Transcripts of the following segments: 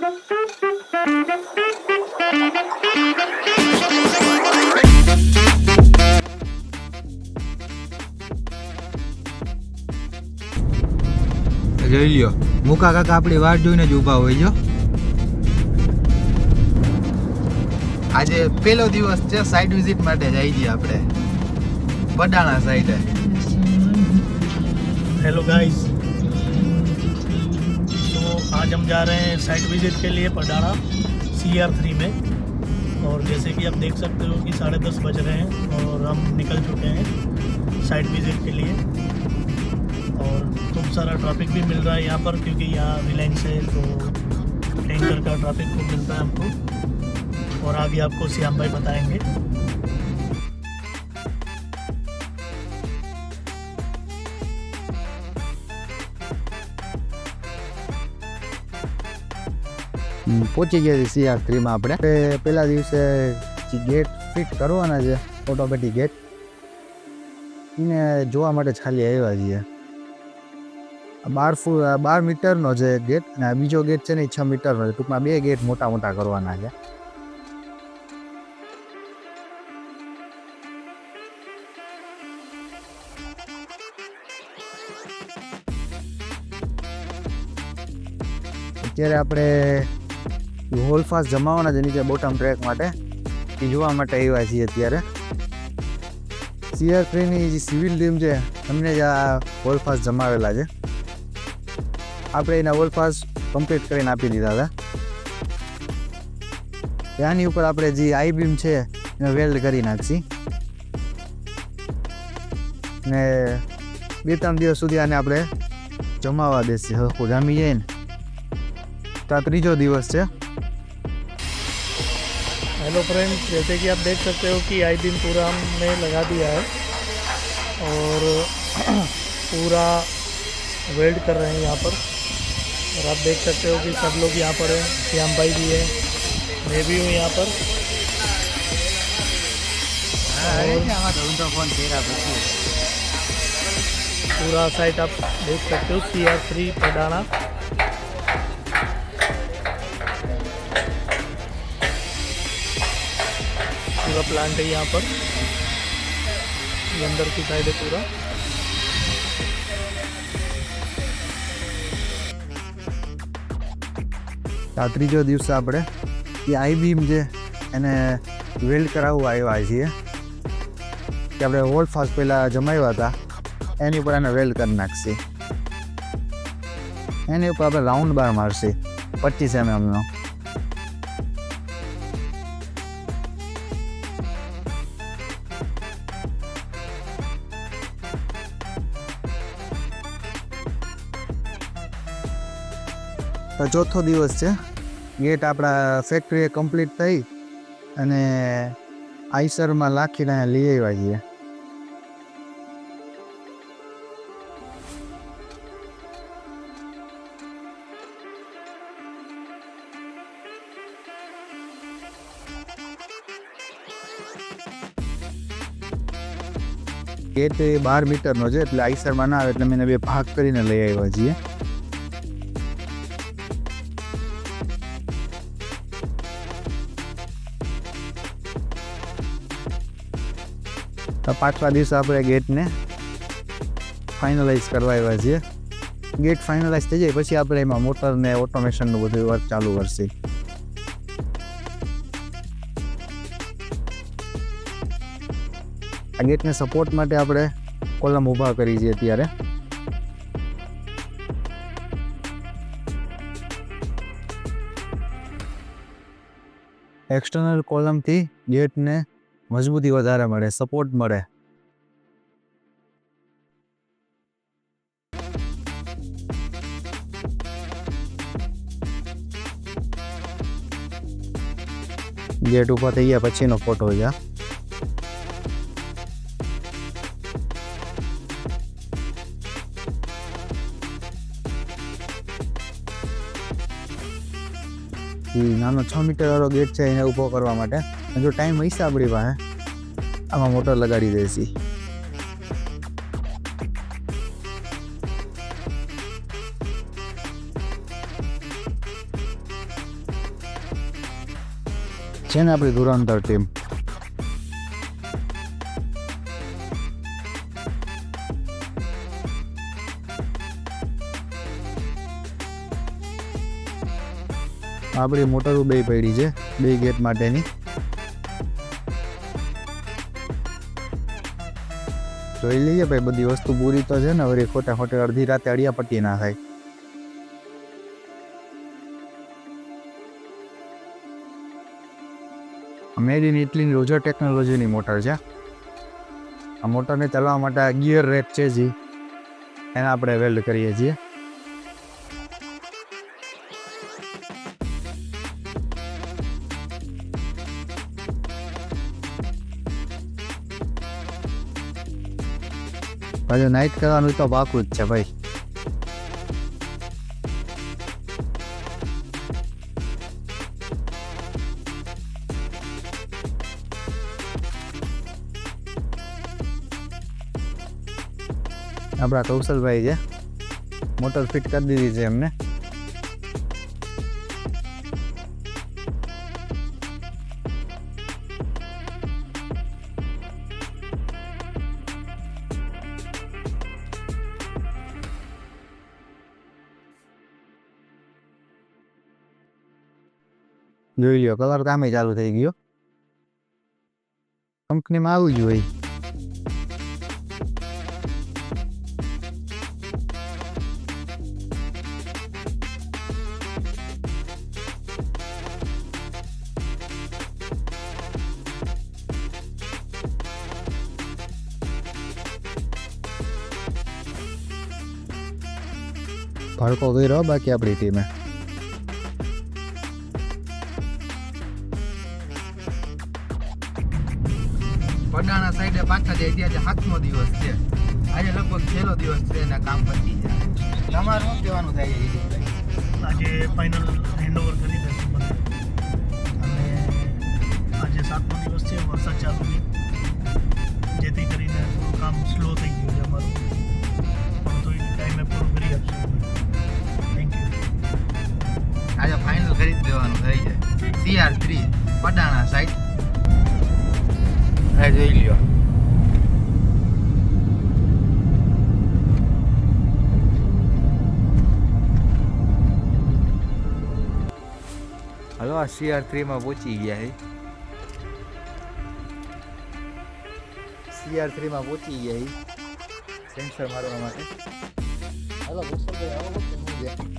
જોઈ લ્યો, મુકા કાકા આપણી વાટ જોઈને જ ઊભા હોય. જો આજે પહેલો દિવસ છે સાઇટ વિઝિટ માટે જઈ છીએ આપણે પડાણા સાઈડે. हेलो गाइस, तो आज हम जा रहे हैं साइट विजिट के लिए पडाड़ा CR3 में। और जैसे कि आप देख सकते हो कि 10:30 बज रहे हैं और हम निकल चुके हैं साइट विजिट के लिए। और खूब सारा ट्रैफिक भी मिल रहा है यहाँ पर, क्योंकि यहाँ रिलायंस है तो टैंकर का ट्रैफिक खूब मिलता है हमको। और आगे आपको श्याम भाई बताएंगे। પહોંચી ગયા છીએ CR3 માં. આપણે પહેલા દિવસે ગેટ ફિટ કરવાના છે, ઓટોમેટિક ગેટ, એને જોવા માટે ખાલી આવ્યા છીએ. 12 મીટરનો છે ગેટ, અને બીજો ગેટ છે ને 6 મીટરનો છે. ટૂંકમાં 2 ગેટ મોટા મોટા કરવાના છે. અત્યારે આપણે હોલફાસ્ટ જમાવાના છે નીચે બોટમ ટ્રેક માટે, એ જોવા માટે આવ્યા છીએ. અત્યારે CR3ની જે સિવિલ ટીમ છે અમને જ આ હોલફાસ્ટ જમાવેલા છે. આપણે એના હોલફાસ્ટ કમ્પ્લીટ કરીને આપી દીધા હતા. ત્યાંની ઉપર આપણે જે આઈ બીમ છે એને વેલ્ડ કરી નાખશી, ને 2-3 દિવસ સુધી આને આપણે જમાવા દેશે. હરખું જામી જાય ને तो तीजो दिवस है। हेलो फ्रेंड्स, जैसे कि आप देख सकते हो कि आई बीम पूरा हमने लगा दिया है और पूरा वेल्ड कर रहे हैं यहाँ पर। और आप देख सकते हो कि सब लोग यहाँ पर हैं, श्याम भाई भी है, मैं भी हूँ यहाँ पर। पूरा साइट आप देख सकते हो CR3 पडाड़ा। पूरा प्लांट है यहाँ पर, ये अंदर की साइड है पूरा। આ ત્રીજો દિવસ આપણે એ આઈ બીમ છે એને વેલ્ડ કરાવવા આવ્યા છીએ કે આપણે હોલ્ડફાસ્ટ પહેલાં જમાવ્યા હતા એની ઉપર એને વેલ્ડ કરી નાખશે. એની ઉપર આપણે રાઉન્ડ બાર મારશે 25 mm નો. ચોથો દિવસ છે. ગેટ આપણા ફેક્ટરીએ કમ્પ્લીટ થઈ અને આઈસરમાં લાખીને લઈ આવ્યા છીએ. ગેટ 12 મીટરનો છે એટલે આઈસરમાં ના આવે એટલે મેં 2 ભાગ કરીને લઈ આવ્યા છીએ. પાંચમા દિવસે આપણે ગેટને ફાઇનલાઇઝ કરવા આવ્યા છીએ. ગેટ ફાઇનલાઇઝ થઈ જાય પછી આપણે એમાં મોટર ને ઓટોમેશનનું બધું વર્ક ચાલુ કરશે. આ ગેટને સપોર્ટ માટે આપણે કોલમ ઊભા કરી છે અત્યારે. એક્સટર્નલ કોલમથી ગેટને મજબૂતી વધારે મળે, સપોર્ટ મળે. ગેટ ઊભા થઈ ગયા પછીનો ફોટો છે. નાનો 6 મીટર વાળો ગેટ છે એને ઊભો કરવા માટે. જો ટાઈમ હશે આપણી પાસે આમાં મોટર લગાડી દઈશી. છે ને આપણી ધુરંધર ટીમ. આપણી મોટરો બે પડી છે, 2 ગેટ માટેની. જોઈ લઈએ ભાઈ, બધી વસ્તુ પૂરી તો છે ને, વળી ખોટા ખોટે અડધી રાતે અડિયાપટ્ટી ના થાય. મેડ ઇન ઇટલીની રોજર ટેકનોલોજીની મોટર છે. આ મોટરને ચલાવવા માટે આ ગિયર રેક છે જી, એને આપણે વેલ્ડ કરીએ છીએ. પાછું નાઇટ કરવાનું તો પાકું જ છે ભાઈ. આપણા કૌશલભાઈ છે, મોટર ફિટ કરી દીધી છે એમને. જોઈ લ્યો, કલર કામે ચાલુ થઈ ગયો. કંપનીમાં આવું જ હોય. ભડકો કર્યો બાકી આપણી ટીમે. પડાણા સાઈડે પાછા જાય ત્યાં 7મો દિવસ છે. આજે લગભગ છેલ્લો દિવસ છે ને કામ પતી જાય. તમારું શું કહેવાનું થાય છે? આજે ફાઇનલ હેન્ડઓવર કરી દઈશું મને. અને આજે 7મો દિવસ છે, વરસાદ ચાલુ છે, જેથી કરીને થોડું કામ સ્લો થઈ ગયું છે અમારું, પણ તો એ ટાઈમે પૂરું કરી આપશું. Thank you. આજે ફાઇનલ કરી જ દેવાનું થઈ જાય. CR3 પડાણા સાઈડ જોઈ લ્યો. હલો, આ CR3 માં પહોંચી ગયા છે. CR3 માં પહોંચી ગયા છે સેન્સર મારવા માટે. હલો કુશલભાઈ, આવો કે હું ગયા?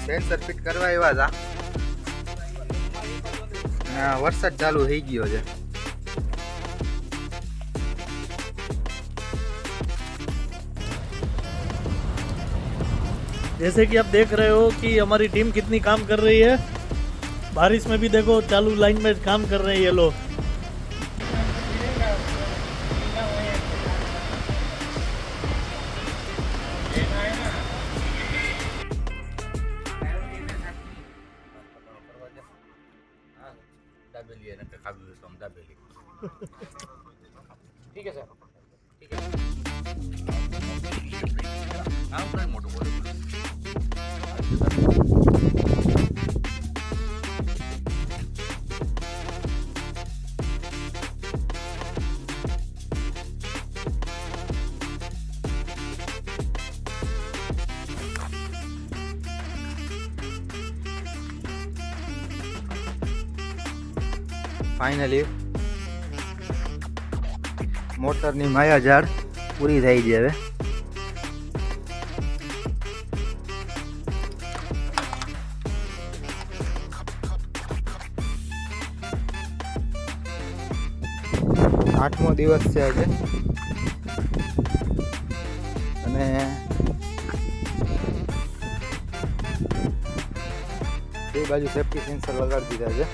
સેન્સર ફિટ કરવા એવા હતા. વરસાદ ચાલુ થઈ ગયો છે. जैसे कि आप देख रहे हो कि हमारी टीम कितनी काम कर रही है. बारिश में भी देखो चालू लाइन में काम कर रहे हैं ये लोग. ठीक है सर, ठीक है. मोटो बोलो. ફાઇનલી મોટરની માયાજાળ પૂરી થઈ છે હવે. આઠમો દિવસ છે આજે અને બે બાજુ સેફ્ટી સેન્સર લગાડી દીધા છે.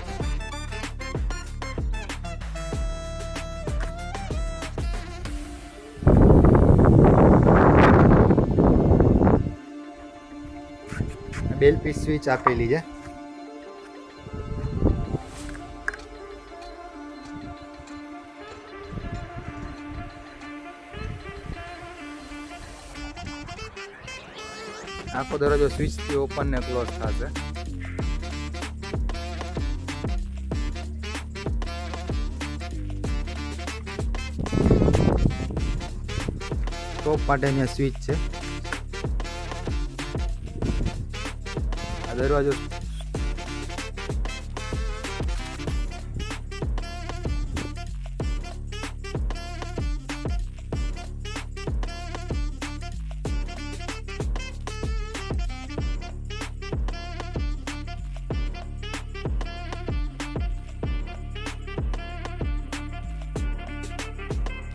બેલ પીસ સ્વિચ આપેલી છે. આખો દરવાજો સ્વિચથી ઓપન ને ક્લોઝ થશે. ટોપ માટેની આ સ્વિચ છે. આ દરવાજો